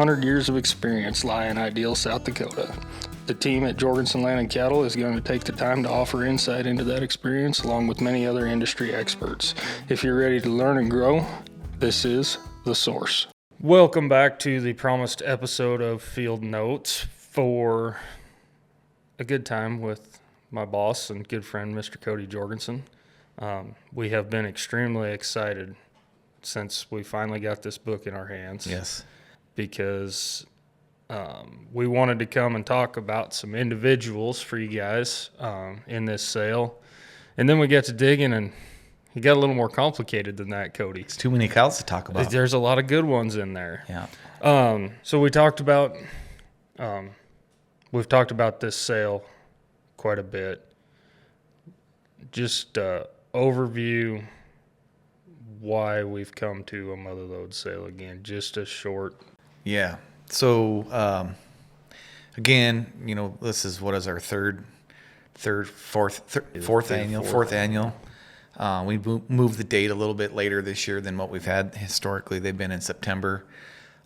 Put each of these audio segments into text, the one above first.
100 years of experience lie in Ideal, South Dakota. The team at Jorgensen Land and Cattle is going to take the time to offer insight into that experience along with many other industry experts. If you're ready to learn and grow, this is The Source. Welcome back to the promised episode of Field Notes for a good time with my boss and good friend, Mr. Cody Jorgensen. We have been extremely excited since we finally got this book in our hands. Yes. Because we wanted to come and talk about some individuals for you guys in this sale. And then we got to digging, and it got a little more complicated than that, Cody. It's too many cows to talk about. There's a lot of good ones in there. Yeah. So we talked about, we've talked about this sale quite a bit. Just overview why we've come to a Motherlode sale again. Just a short. Yeah. So, again, you know, this is what is our fourth annual. We moved the date a little bit later this year than what we've had historically. They've been in September.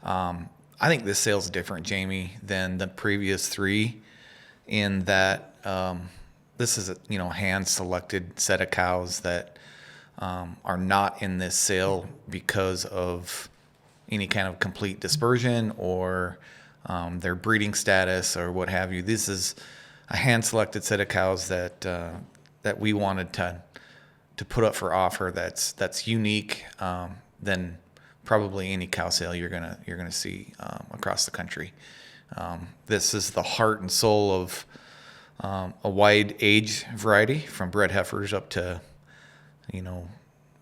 I think this sale's different, Jamie, than the previous three in that this is a hand-selected set of cows that are not in this sale because of any kind of complete dispersion or their breeding status or what have you. This is a hand-selected set of cows that we wanted to put up for offer that's unique than probably any cow sale you're gonna see across the country. This is the heart and soul of a wide age variety from bred heifers up to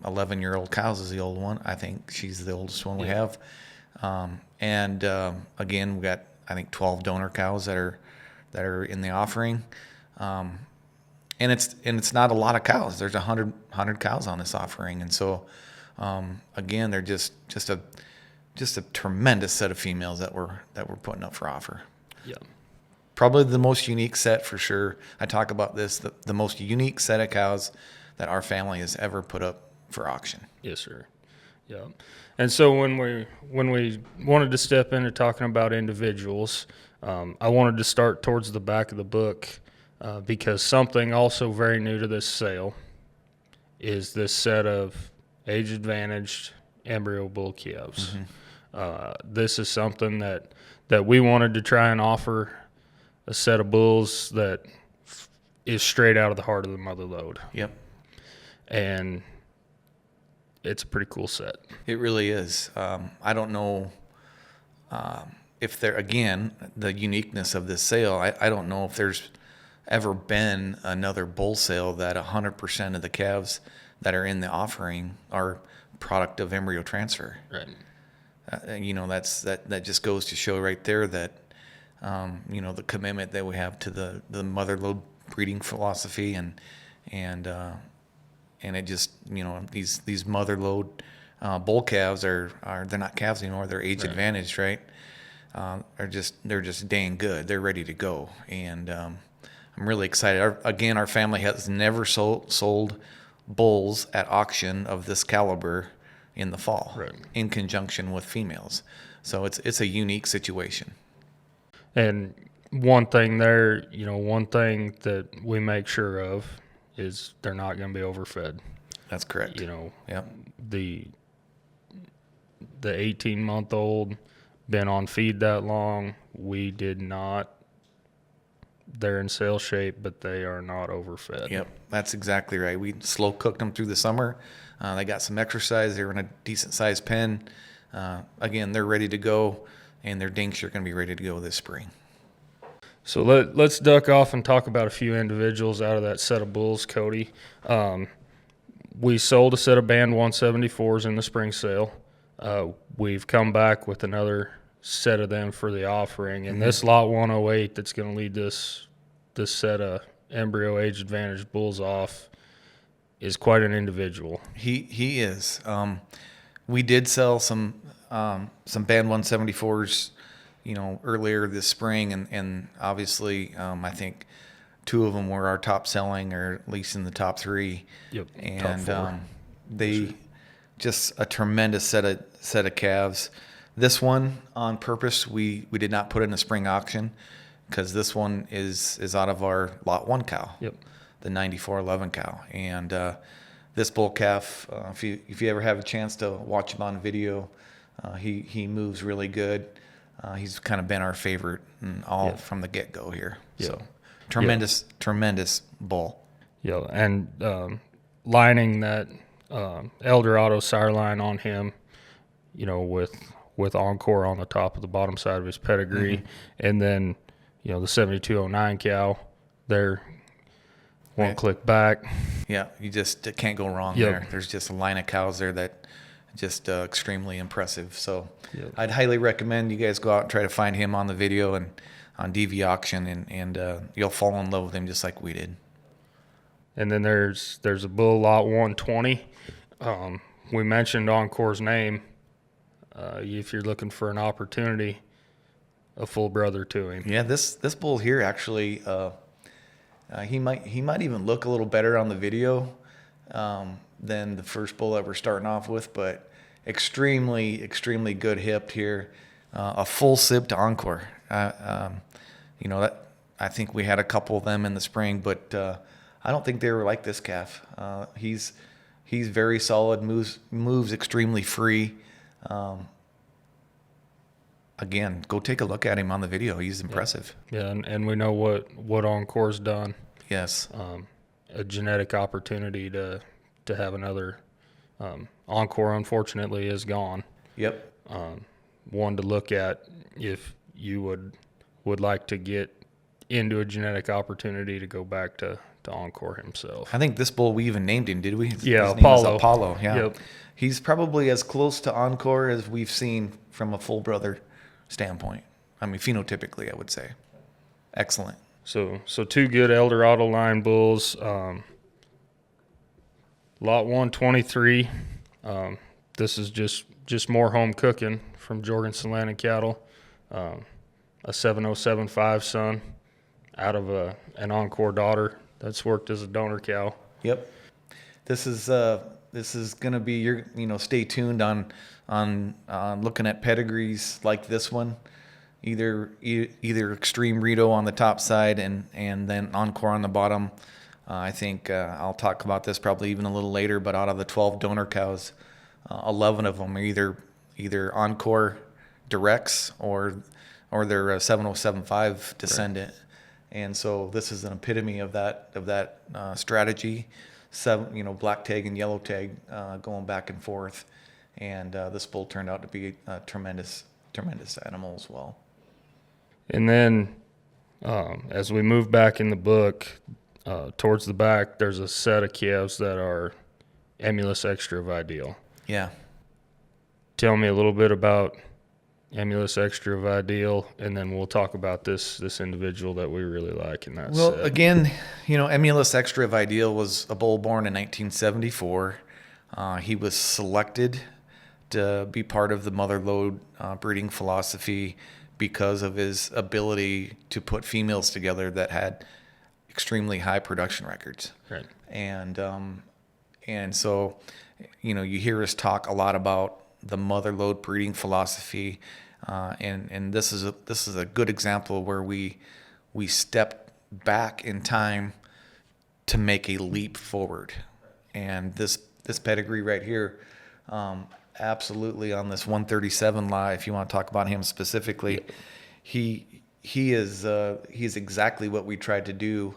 11-year-old cows is the old one. I think she's the oldest one we have. Again, we got I think 12 donor cows that are in the offering. And it's not a lot of cows. There's 100 cows on this offering, and so again, they're just a tremendous set of females that we're putting up for offer. Yeah. Probably the most unique set for sure. I talk about this, the most unique set of cows that our family has ever put up for auction. Yes, sir. Yeah. And so when we wanted to step into talking about individuals, I wanted to start towards the back of the book because something also very new to this sale is this set of age-advantaged embryo bull calves. Mm-hmm. This is something that we wanted to try and offer a set of bulls that is straight out of the heart of the Motherlode. Yep. And it's a pretty cool set. It really is. I don't know if there, again, the uniqueness of this sale, I don't know if there's ever been another bull sale that 100% of the calves that are in the offering are product of embryo transfer. Right. That just goes to show right there that the commitment that we have to the Motherlode breeding philosophy and it just these Motherlode bull calves are they're not calves anymore, they're age advantaged, right? They're just dang good. They're ready to go, and I'm really excited. Our family has never sold bulls at auction of this caliber in the fall, right, in conjunction with females. So it's a unique situation. And one thing there, one thing that we make sure of is they're not going to be overfed. That's correct. Yep. The 18-month-old been on feed that long. We did not. They're in sale shape, but they are not overfed. Yep, that's exactly right. We slow cooked them through the summer. They got some exercise. They were in a decent sized pen. Again, they're ready to go, and their dinks are going to be ready to go this spring. So let's duck off and talk about a few individuals out of that set of bulls, Cody. We sold a set of band 174s in the spring sale. We've come back with another set of them for the offering, and this lot 108 that's going to lead this set of embryo age advantage bulls off is quite an individual. He is. We did sell some band 174s, earlier this spring, and obviously I think two of them were our top selling, or at least in the top three. Yep. And top four. they just a tremendous set of calves. This one on purpose, we did not put in a spring auction because this one is out of our lot 1 cow. Yep. The 9411 cow. And this bull calf, if you ever have a chance to watch him on video, he moves really good. He's kind of been our favorite from the get-go here. Yep. So tremendous bull. Yeah, and lining that Eldorado sire line on him, with Encore on the top of the bottom side of his pedigree, and then the 7209 cow there, one click back. Yeah, you just can't go wrong there. There's just a line of cows there that just extremely impressive. So I'd highly recommend you guys go out and try to find him on the video and on DV auction, and you'll fall in love with him just like we did. And then there's a bull lot 120. We mentioned Encore's name. If you're looking for an opportunity, a full brother to him. Yeah, this bull here actually, he might even look a little better on the video than the first bull that we're starting off with, but extremely good hipped here. A full sib to Encore. That I think we had a couple of them in the spring, but I don't think they were like this calf. He's very solid, moves extremely free. Again, go take a look at him on the video. He's impressive. Yeah, and we know what Encore's done. Yes. A genetic opportunity to have another. Encore, unfortunately, is gone. Yep. One to look at if you would like to get into a genetic opportunity to go back to Encore himself. I think this bull, we even named him, did we? Yeah, His Apollo. name is Apollo, yeah. Yep. He's probably as close to Encore as we've seen from a full brother standpoint. I mean, phenotypically, I would say. Excellent. So two good Eldorado line bulls. Lot 123. This is just more home cooking from Jorgensen Land and Cattle. A 7075 son out of an Encore daughter that's worked as a donor cow. Yep. This is going to be stay tuned on looking at pedigrees like this one, either Extreme Rito on the top side and then Encore on the bottom. I think I'll talk about this probably even a little later, but out of the 12 donor cows, 11 of them are either Encore directs or their 7075 descendant. Right. And so this is an epitome of that strategy. Black tag and yellow tag going back and forth, and this bull turned out to be a tremendous animal as well. And then as we move back in the book, towards the back, there's a set of calves that are Emulus Extra of Ideal. Yeah. Tell me a little bit about Emulus Extra of Ideal, and then we'll talk about this individual that we really like in that set. Well, again, Emulus Extra of Ideal was a bull born in 1974. He was selected to be part of the Motherlode breeding philosophy because of his ability to put females together that had extremely high production records. Right. And so, you hear us talk a lot about the Motherlode breeding philosophy, and this is a good example where we stepped back in time to make a leap forward. And this pedigree right here, absolutely on this 137 lot, if you want to talk about him specifically, he's exactly what we tried to do,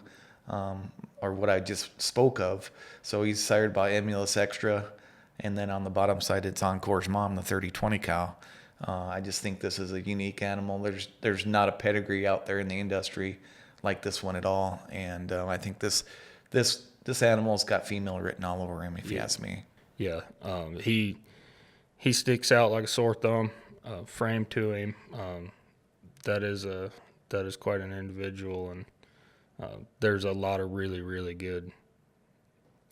or what I just spoke of. So he's sired by Emulus Extra, and then on the bottom side it's Encore's mom, the 3020 cow. I just think this is a unique animal. There's not a pedigree out there in the industry like this one at all, and I think this animal's got female written all over him, if you ask me. Yeah, he sticks out like a sore thumb. Frame to him, that is quite an individual, and there's a lot of really, really good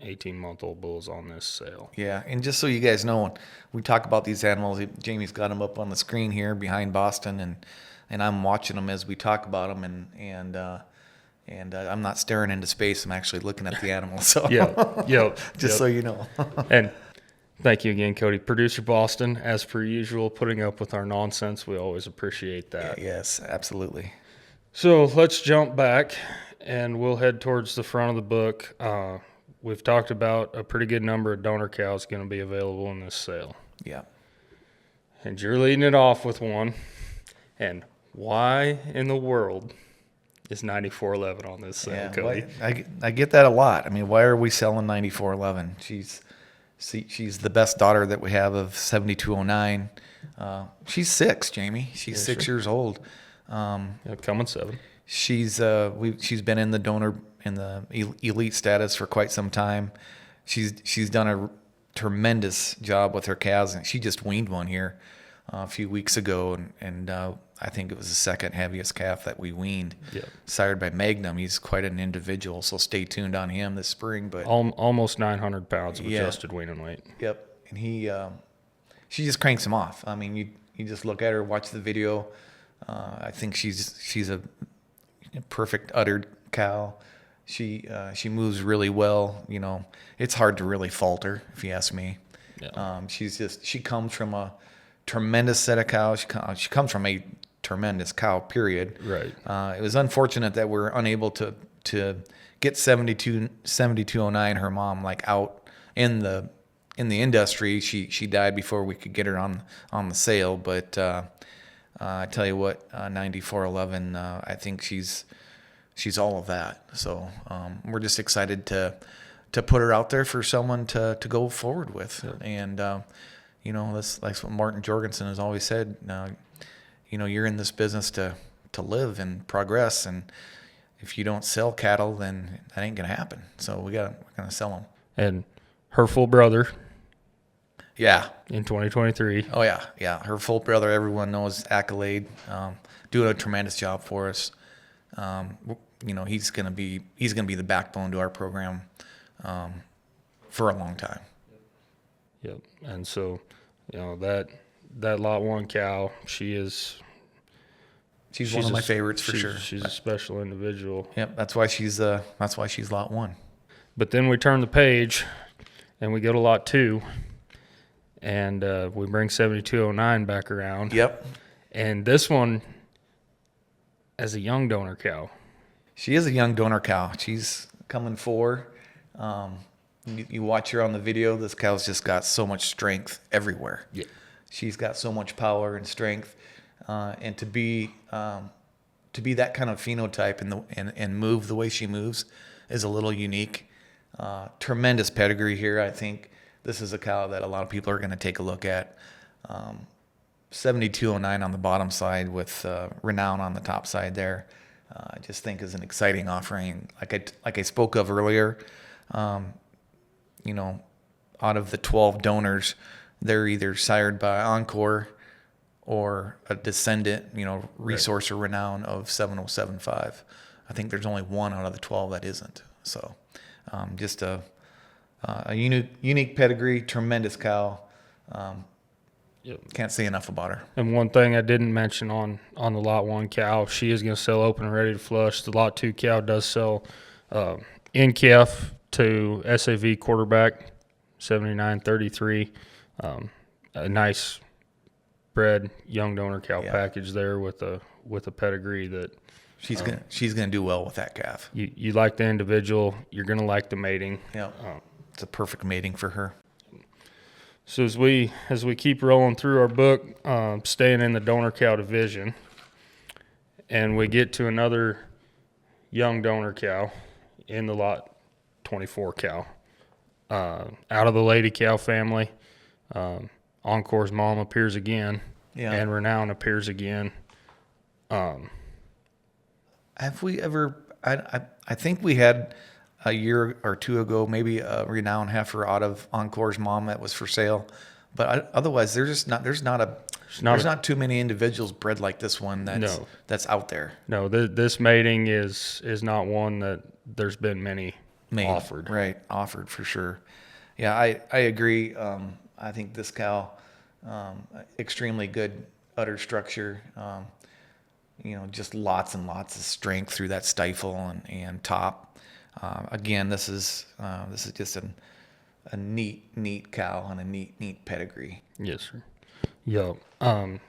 18-month-old bulls on this sale. Yeah, and just so you guys know, when we talk about these animals, Jamie's got them up on the screen here behind Boston, and I'm watching them as we talk about them, and I'm not staring into space. I'm actually looking at the animal. So yeah, just so you know. And Thank you again, Cody. Producer Boston, as per usual, putting up with our nonsense. We always appreciate that. Yes, absolutely. So let's jump back, and we'll head towards the front of the book. We've talked about a pretty good number of donor cows going to be available in this sale. Yeah. And you're leading it off with one. And why in the world is 9411 on this sale, Cody? I get that a lot. I mean, why are we selling 9411? She's the best daughter that we have of 7209. She's 6, Jamie. She's 6 years old. Coming 7. She's been in the elite status for quite some time. She's done a tremendous job with her calves, and she just weaned one here a few weeks ago, and I think it was the second heaviest calf that we weaned. Yep. Sired by Magnum. He's quite an individual, so stay tuned on him this spring. But almost 900 pounds of adjusted weaning weight. Yep, and she just cranks him off. I mean, you just look at her, watch the video. I think she's a perfect uddered cow. She moves really well. You know, it's hard to really fault her, if you ask me. Yeah. She comes from a tremendous set of cows. She comes from a tremendous cow, period. Right. It was unfortunate that we're unable to get 7209, her mom, like out in the industry. She died before we could get her on the sale. But I tell you what, 9411, I think she's all of that. So we're just excited to put her out there for someone to go forward with. Yeah. And you know, that's what Martin Jorgensen has always said. You know, you're in this business to live and progress, and if you don't sell cattle, then that ain't gonna happen. So we're gonna sell them. And her full brother. Yeah. In 2023. Oh yeah. Her full brother, everyone knows, Accolade, doing a tremendous job for us. You know, he's gonna be the backbone to our program for a long time. Yep. And so, you know, that lot 1 cow, she's one of my favorites for sure. She's a special individual. Yep, that's why she's lot 1. But then we turn the page and we go to lot 2, and we bring 7209 back around. Yep. And this one as a young donor cow. She is a young donor cow. She's coming 4. You watch her on the video. This cow's just got so much strength everywhere. Yeah. She's got so much power and strength, and to be that kind of phenotype and move the way she moves is a little unique. Tremendous pedigree here. I think this is a cow that a lot of people are going to take a look at. 7209 on the bottom side with Renown on the top side there. I just think is an exciting offering. Like I spoke of earlier, you know, out of the 12 donors, they're either sired by Encore or a descendant, you know, Resource or Renown of 7075. I think there's only one out of the 12 that isn't. So just a unique pedigree, tremendous cow. Can't say enough about her. And one thing I didn't mention on the lot 1 cow, she is going to sell open and ready to flush. The lot 2 cow does sell in calf to SAV quarterback, 7933. A nice bred young donor cow package there with a pedigree that she's gonna do well with that calf. You like the individual, you're gonna like the mating. Yeah, it's a perfect mating for her. So as we keep rolling through our book, staying in the donor cow division, and we get to another young donor cow in the lot 24 cow, out of the lady cow family. Encore's mom appears again, and Renown appears again. Have we ever? I think we had a year or two ago, maybe a Renown heifer out of Encore's mom that was for sale, but otherwise there's not too many individuals bred like this one that's out there. No, this mating is not one that there's been many offered. Right, offered for sure. Yeah, I agree. I think this cow, extremely good udder structure. You know, just lots and lots of strength through that stifle and top. Again, this is just neat cow and a neat pedigree. Yes, sir. Yep. And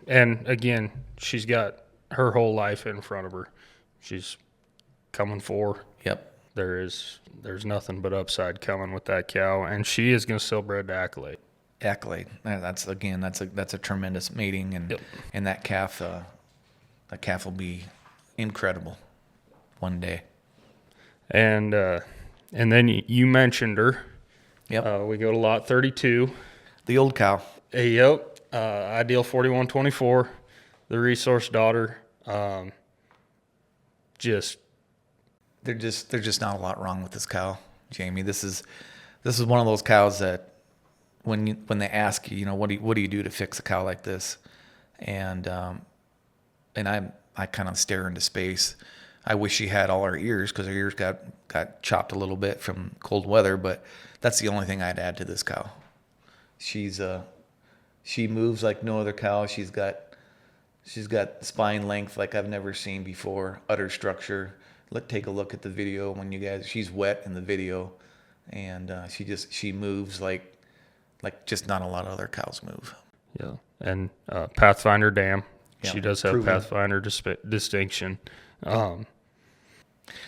again, she's got her whole life in front of her. She's coming for. Yep. There's nothing but upside coming with that cow, and she is going to sell bred to Accolade. That's a tremendous mating, and Yep. and that calf will be incredible one day. And then you mentioned her. Yep. We go to lot 32. The old cow. Yep. Ideal 4124, the resource daughter. There's just not a lot wrong with this cow, Jamie. This is one of those cows that when they ask you, what do you do to fix a cow like this, and I kind of stare into space. I wish she had all her ears, because her ears got chopped a little bit from cold weather, but that's the only thing I'd add to this cow. She moves like no other cow. She's got spine length like I've never seen before. Udder structure. Take a look at the video she's wet in the video, and she moves like just not a lot of other cows move. Yeah, and Pathfinder dam. Yeah, she does have proven. Pathfinder distinction.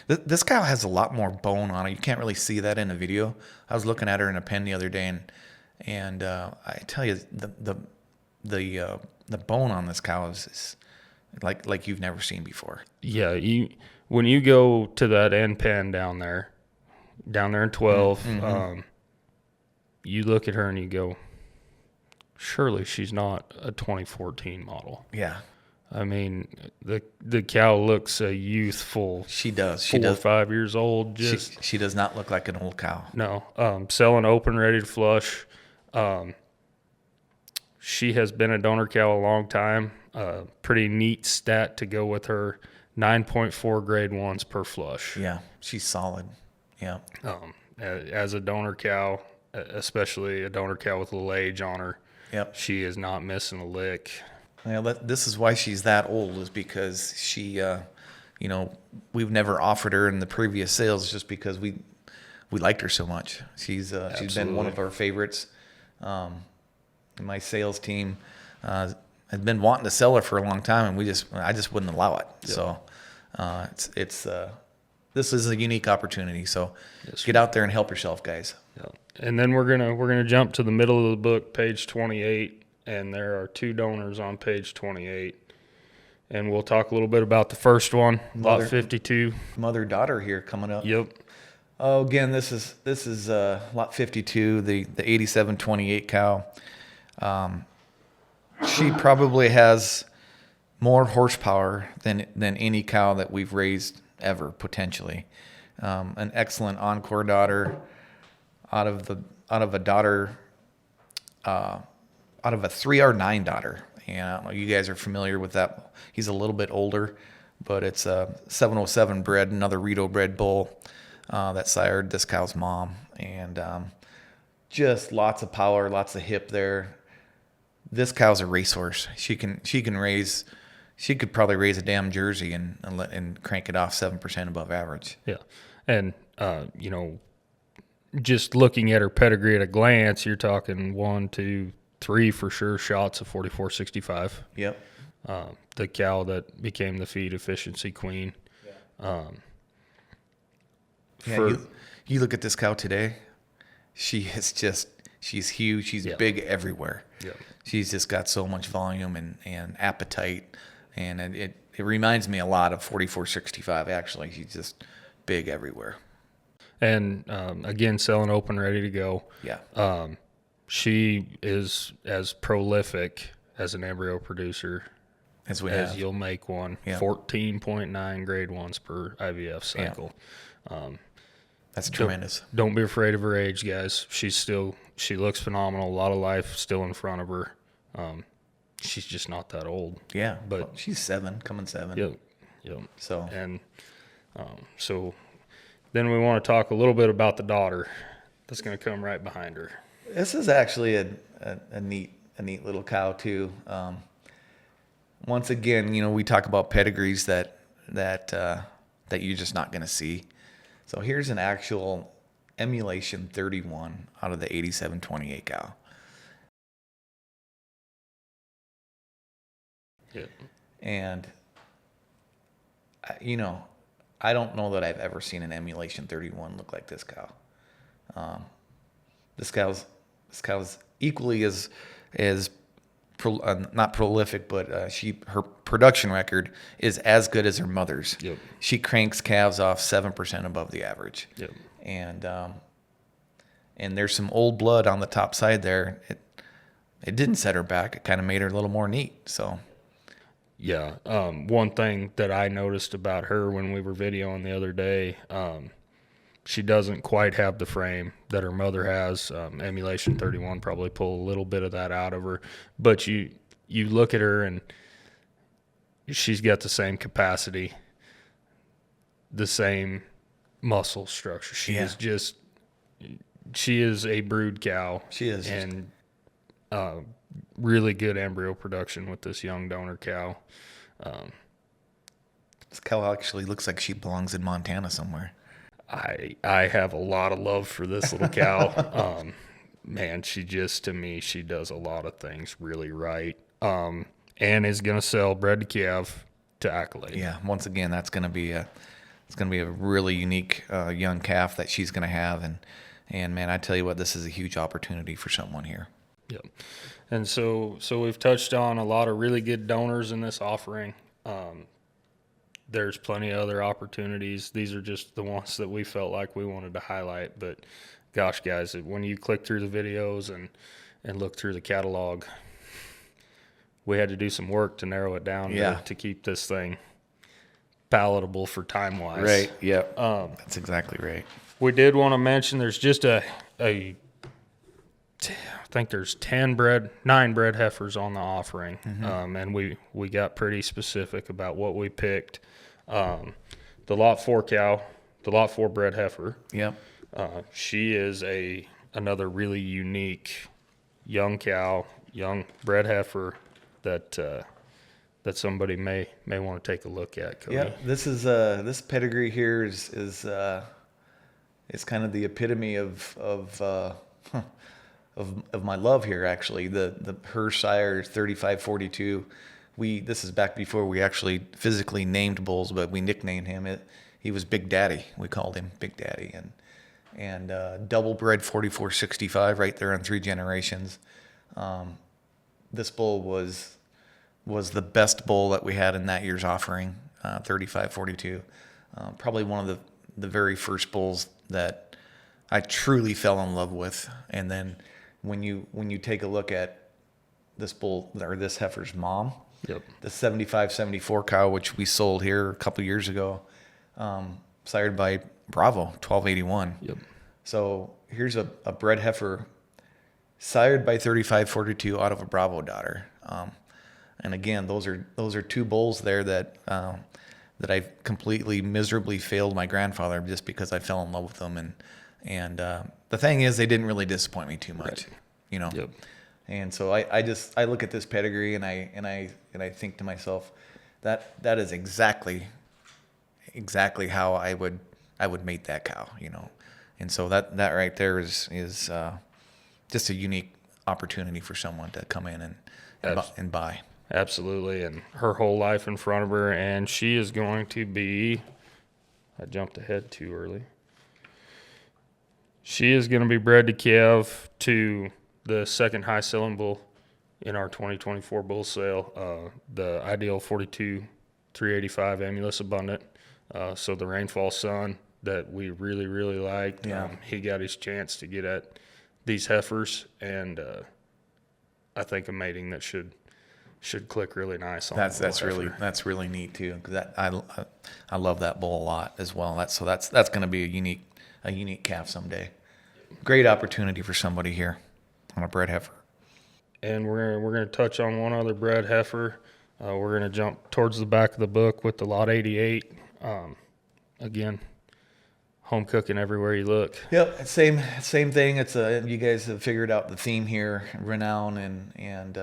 This cow has a lot more bone on it. You can't really see that in the video. I was looking at her in a pen the other day, and I tell you, the bone on this cow is like you've never seen before. Yeah, when you go to that end pen down there in 12, Mm-hmm. You look at her and you go, surely she's not a 2014 model. Yeah, I mean, the cow looks a youthful. she does. 4 or 5 years old. She does not look like an old cow. No. Selling open, ready to flush. She has been a donor cow a long time. Pretty neat stat to go with her. 9.4 grade 1s per flush. Yeah, she's solid. Yeah. As a donor cow, especially a donor cow with a little age on her, Yep. she is not missing a lick. Well, this is why she's that old, is because she, we've never offered her in the previous sales just because we liked her so much. She's been one of our favorites. My sales team has been wanting to sell her for a long time, and I just wouldn't allow it. Yeah. So this is a unique opportunity. So get out there and help yourself, guys. Yeah. And then we're gonna jump to the middle of the book, page 28, and there are 2 donors on page 28. And we'll talk a little bit about the first one, lot 52. Mother-daughter here coming up. Yep. Oh, again, this is lot 52, the 8728 cow. She probably has more horsepower than any cow that we've raised ever, potentially. An excellent encore daughter out of a 3R9 daughter. And I don't know, you guys are familiar with that. He's a little bit older, but it's a 707 bred, another Rito bred bull that sired this cow's mom. And just lots of power, lots of hip there. This cow's a racehorse. She could probably raise a damn Jersey and crank it off 7% above average. Yeah. And, just looking at her pedigree at a glance, you're talking 1, 2, 3 for sure shots of 4465. Yep. The cow that became the feed efficiency queen. Yeah. You look at this cow today, she's huge. She's big everywhere. Yeah. She's just got so much volume and appetite. And it reminds me a lot of 4465, actually. She's just big everywhere. And, again, selling open, ready to go. Yeah. She is as prolific as an embryo producer as you'll make one. Yeah. 14.9 grade 1s per IVF cycle. Yeah. That's tremendous. Don't be afraid of her age, guys. She looks phenomenal. A lot of life still in front of her. She's just not that old. Yeah, but she's 7, coming 7. Yep. So so then we want to talk a little bit about the daughter that's going to come right behind her. This is actually a neat little cow too. Once again, we talk about pedigrees that you're just not going to see. So here's an actual Emulation 31 out of the 8728 cow. Yep. And, you know, I don't know that I've ever seen an Emulation 31 look like this cow. This cow's equally as not prolific, but her production record is as good as her mother's. Yep. She cranks calves off 7% above the average. Yep. And there's some old blood on the top side there. It didn't set her back. It kind of made her a little more neat. So. Yeah. One thing that I noticed about her when we were videoing the other day, she doesn't quite have the frame that her mother has. Emulation 31 probably pull a little bit of that out of her. But you look at her and she's got the same capacity, the same muscle structure. She is a brood cow. She is. And really good embryo production with this young donor cow. This cow actually looks like she belongs in Montana somewhere. I have a lot of love for this little cow. Man, she does a lot of things really right. And is going to sell bred to calf to Accolade. Yeah, once again, that's going to be a really unique young calf that she's going to have, and man, I tell you what, this is a huge opportunity for someone here. Yep. And so we've touched on a lot of really good donors in this offering. There's plenty of other opportunities. These are just the ones that we felt like we wanted to highlight. But gosh, guys, when you click through the videos and look through the catalog, we had to do some work to narrow it down to keep this thing palatable for time-wise. Right, yep. That's exactly right. We did want to mention there's just I think there's 9 bred heifers on the offering. Mm-hmm. And we got pretty specific about what we picked. The lot 4 cow, the lot 4 bred heifer. Yep. She is another really unique young cow, young bred heifer that somebody may want to take a look at, Cody. Yeah, this is this pedigree here is kind of the epitome of my love here. Actually, her sire is 3542. This is back before we actually physically named bulls, but we nicknamed him it. He was Big Daddy. We called him Big Daddy, and double bred 4465 right there on 3 generations. This bull was the best bull that we had in that year's offering, 3542. Probably one of the very first bulls that I truly fell in love with. And then when you take a look at this bull or this heifer's mom, Yep. the 7574 cow, which we sold here a couple years ago, sired by Bravo 1281. Yep. So here's a bred heifer sired by 3542 out of a Bravo daughter. And again, those are 2 bulls there that I completely miserably failed my grandfather just because I fell in love with them. And the thing is, they didn't really disappoint me too much, you know. Yep. And so I look at this pedigree and I think to myself, that is exactly how I would mate that cow, you know. And so that right there is just a unique opportunity for someone to come in and buy. Absolutely, and her whole life in front of her, and she is going to be, I jumped ahead too early. She is going to be bred to calve to the second high selling bull in our 2024 bull sale, the Ideal 42 385 Emulus Abundant. So the Rainfall Sun that we really, really liked. Yeah. He got his chance to get at these heifers, and I think a mating that should click really nice on That's really neat too, because I love that bull a lot as well. That's going to be a unique calf someday. Great opportunity for somebody here on a bred heifer. And we're going to touch on one other bred heifer. We're going to jump towards the back of the book with the lot 88. Again, home cooking everywhere you look. Yep, same thing. It's you guys have figured out the theme here, renown and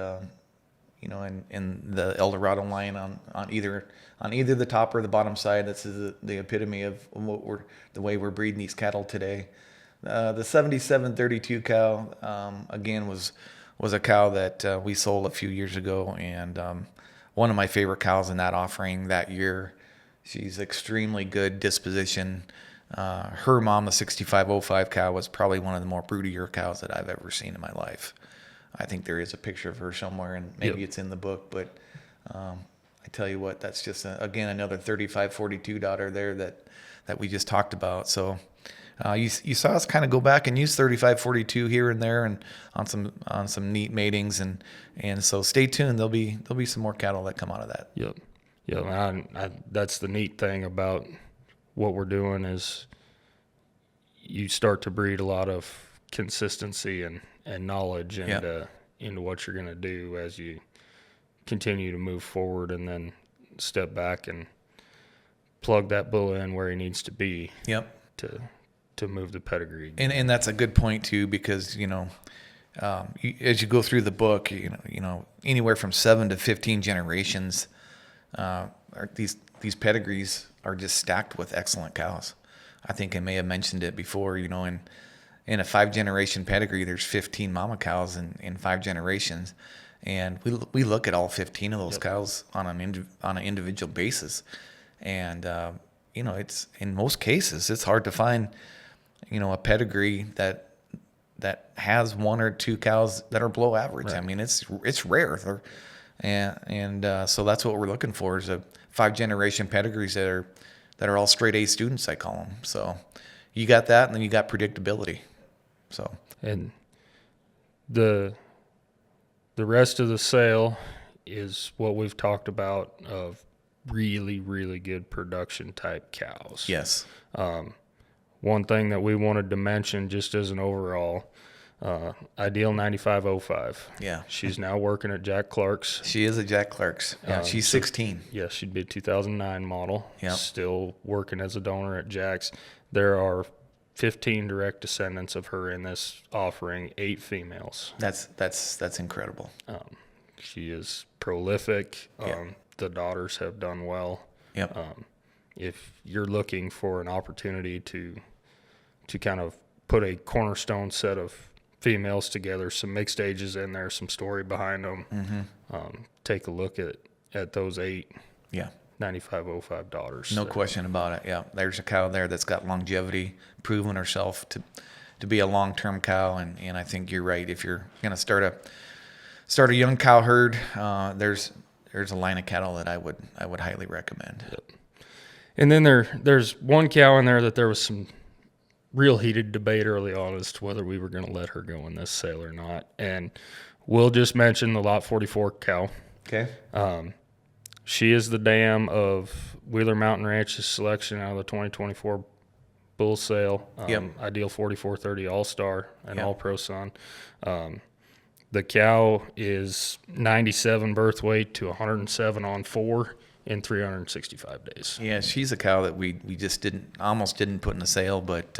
you know, in the Eldorado line on either the top or the bottom side. This is the epitome of the way we're breeding these cattle today. The 7732 cow, again, was a cow that we sold a few years ago, and one of my favorite cows in that offering that year. She's extremely good disposition. Her mom, the 6505 cow, was probably one of the more broodier cows that I've ever seen in my life. I think there is a picture of her somewhere, and maybe it's in the book, but I tell you what, that's just, again, another 3542 daughter there that we just talked about. So you saw us kind of go back and use 3542 here and there and on some neat matings, and so stay tuned. There'll be some more cattle that come out of that. Yep. That's the neat thing about what we're doing is you start to breed a lot of consistency and knowledge into what you're going to do as you continue to move forward, and then step back and plug that bull in where he needs to be. Yep. To move the pedigree. And that's a good point too, because as you go through the book, anywhere from 7 to 15 generations, these pedigrees are just stacked with excellent cows. I think I may have mentioned it before. In a 5-generation pedigree, there's 15 mama cows in 5 generations, and we look at all 15 of those cows on an individual basis, and it's, in most cases, it's hard to find a pedigree that has 1 or 2 cows that are below average. Right. I mean, it's rare. So that's what we're looking for, is a 5-generation pedigrees that are all straight A students, I call them. So you got that, and then you got predictability. So, and the rest of the sale is what we've talked about of really, really good production type cows. Yes. One thing that we wanted to mention just as an overall, Ideal 9505. Yeah. She's now working at Jack Clark's. She is at Jack Clark's. Yeah, she's 16. Yeah, she'd be a 2009 model. Yeah. Still working as a donor at Jack's. There are 15 direct descendants of her in this offering, 8 females. That's incredible. She is prolific. Yep. The daughters have done well. Yep. If you're looking for an opportunity to kind of put a cornerstone set of females together, some mixed ages in there, some story behind them, take a look at those 8 9505 daughters. No question about it. Yeah, there's a cow there that's got longevity, proven herself to be a long-term cow, and I think you're right. If you're going to start a young cow herd, there's a line of cattle that I would highly recommend. Yep. And then there's one cow in there that there was some real heated debate early on as to whether we were going to let her go in this sale or not. And we'll just mention the Lot 44 cow. Okay. She is the dam of Wheeler Mountain Ranch's selection out of the 2024 bull sale. Ideal 4430 All-Star and All-Pro son. The cow is 97 birth weight to 107 on 4 in 365 days. Yeah, she's a cow that we just almost didn't put in the sale, but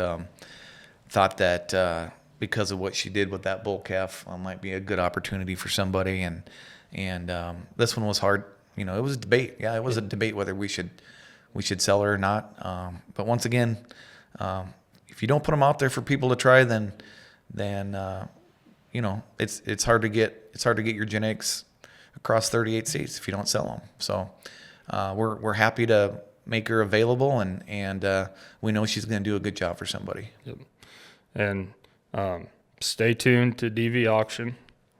thought that because of what she did with that bull calf might be a good opportunity for somebody. And this one was hard. It was a debate. Yeah, it was a debate whether we should sell her or not. But once again, if you don't put them out there for people to try, then it's hard to get your genetics across 38 states if you don't sell them. So we're happy to make her available, and we know she's going to do a good job for somebody. Yep. And stay tuned to DV Auction.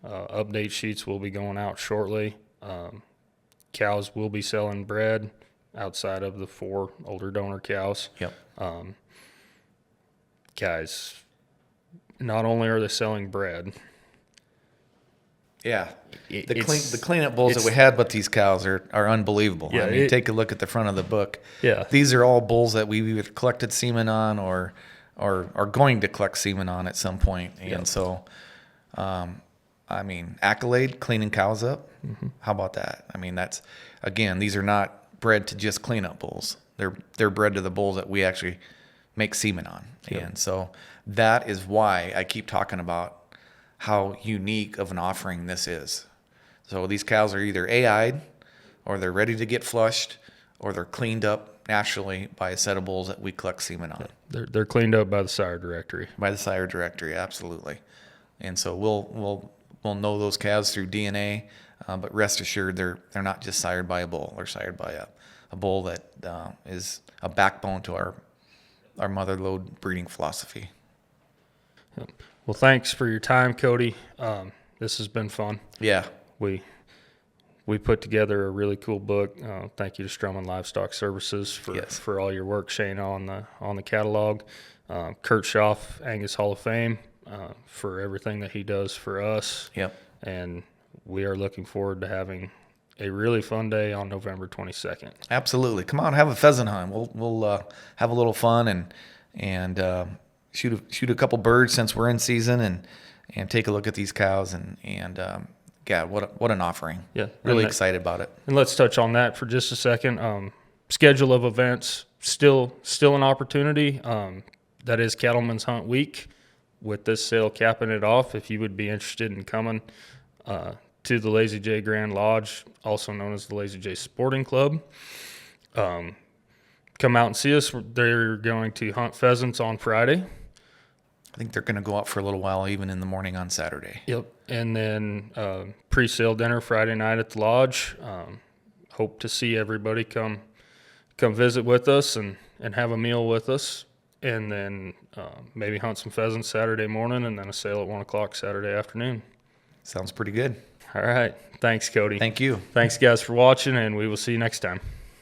Update sheets will be going out shortly. Cows will be selling bred outside of the 4 older donor cows. Yep. Guys, not only are they selling bred. Yeah, the cleanup bulls that we had with these cows are unbelievable. Yeah, I mean, take a look at the front of the book. Yeah, these are all bulls that we either collected semen on or are going to collect semen on at some point. And so, I mean, accolade cleaning cows up. Mm-hmm. How about that? I mean, that's, again, these are not bred to just clean up bulls. They're bred to the bulls that we actually make semen on. Yep. And so that is why I keep talking about how unique of an offering this is. So these cows are either AI'd, or they're ready to get flushed, or they're cleaned up naturally by a set of bulls that we collect semen on. They're cleaned up by the sire directory. By the sire directory, absolutely. And so we'll know those calves through DNA, but rest assured they're not just sired by a bull. They're sired by a bull that is a backbone to our Motherlode breeding philosophy. Well, thanks for your time, Cody. This has been fun. Yeah. We put together a really cool book. Thank you to Strumman Livestock Services for all your work, Shane, on the catalog. Kurt Schaff, Angus Hall of Fame, for everything that he does for us. Yep. And we are looking forward to having a really fun day on November 22nd. Absolutely. Come on, have a pheasant hunt. We'll have a little fun and shoot a couple birds since we're in season and take a look at these cows and God, what an offering. Yeah. Really excited about it. And let's touch on that for just a second. Schedule of events, still an opportunity. That is Cattleman's Hunt Week, with this sale capping it off. If you would be interested in coming to the Lazy J Grand Lodge, also known as the Lazy J Sporting Club, come out and see us. They're going to hunt pheasants on Friday. I think they're going to go out for a little while, even in the morning on Saturday. Yep. And then pre-sale dinner Friday night at the lodge. Hope to see everybody come visit with us and have a meal with us. And then maybe hunt some pheasants Saturday morning, and then a sale at 1 o'clock Saturday afternoon. Sounds pretty good. All right. Thanks, Cody. Thank you. Thanks, guys, for watching, and we will see you next time.